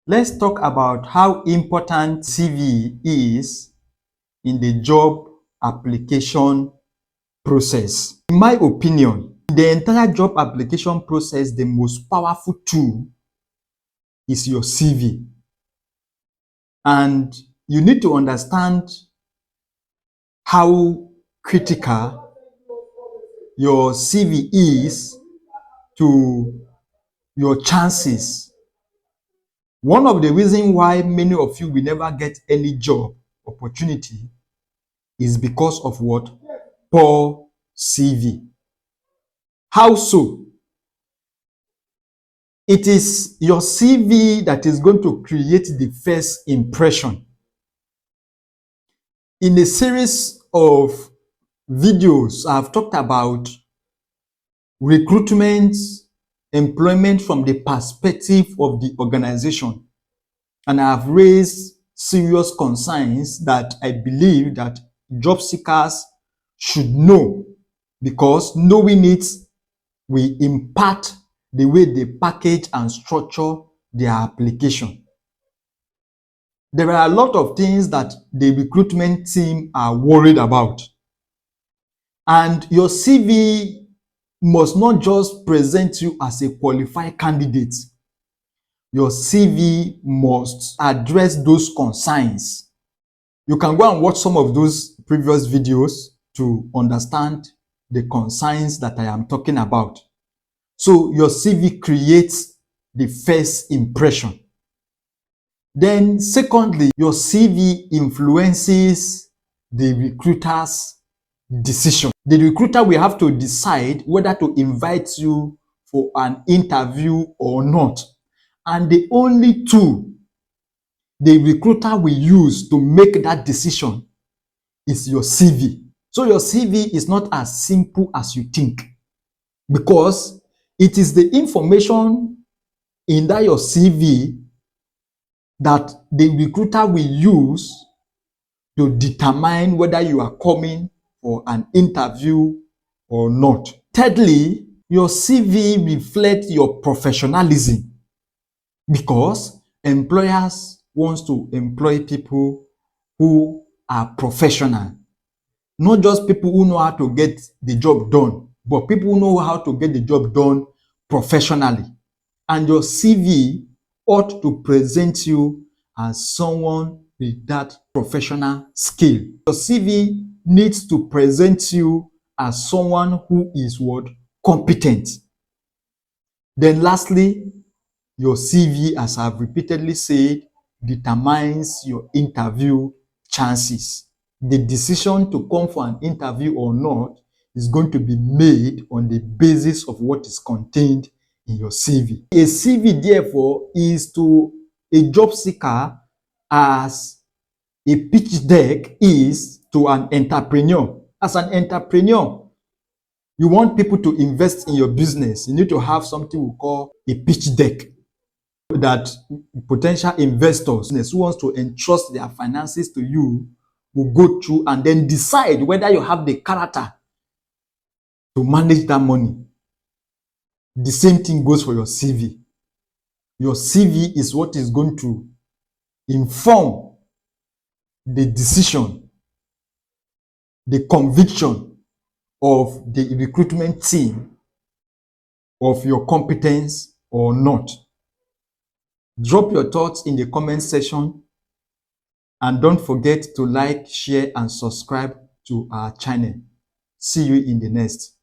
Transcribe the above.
Let's talk about how important CV is in the job application process. In my opinion, the entire job application process, the most powerful tool is your CV. And you need to understand how critical your CV is to your chances. One of the reasons why many of you will never get any job opportunity is because of what? Poor CV. How so? It is your CV that is going to create the first impression. In a series of videos, I've talked about recruitment, employment from the perspective of the organization. And I've raised serious concerns that I believe that job seekers should know, because knowing it will impact the way they package and structure their application. There are a lot of things that the recruitment team are worried about. And your CV must not just present you as a qualified candidate. Your CV must address those concerns. You can go and watch some of those previous videos to understand the concerns that I am talking about. So your CV creates the first impression. Then secondly, your CV influences the recruiter's decision. The recruiter will have to decide whether to invite you for an interview or not. And the only tool the recruiter will use to make that decision is your CV. So your CV is not as simple as you think, because it is the information in that your CV that the recruiter will use to determine whether you are coming for an interview or not. Thirdly, your CV reflects your professionalism, because employers want to employ people who are professional, not just people who know how to get the job done, but people who know how to get the job done professionally. And your CV ought to present you as someone with that professional skill. Your CV needs to present you as someone who is what? Competent. Then lastly, your CV, as I've repeatedly said, determines your interview chances. The decision to come for an interview or not is going to be made on the basis of what is contained in your CV. A CV, therefore, is to a job seeker as a pitch deck is to an entrepreneur. As an entrepreneur, you want people to invest in your business. You need to have something we call a pitch deck that potential investors who wants to entrust their finances to you will go through and then decide whether you have the character to manage that money. The same thing goes for your CV. Your CV is what is going to inform the decision, the conviction of the recruitment team of your competence or not. Drop your thoughts in the comment section, and don't forget to like, share, and subscribe to our channel. See you in the next.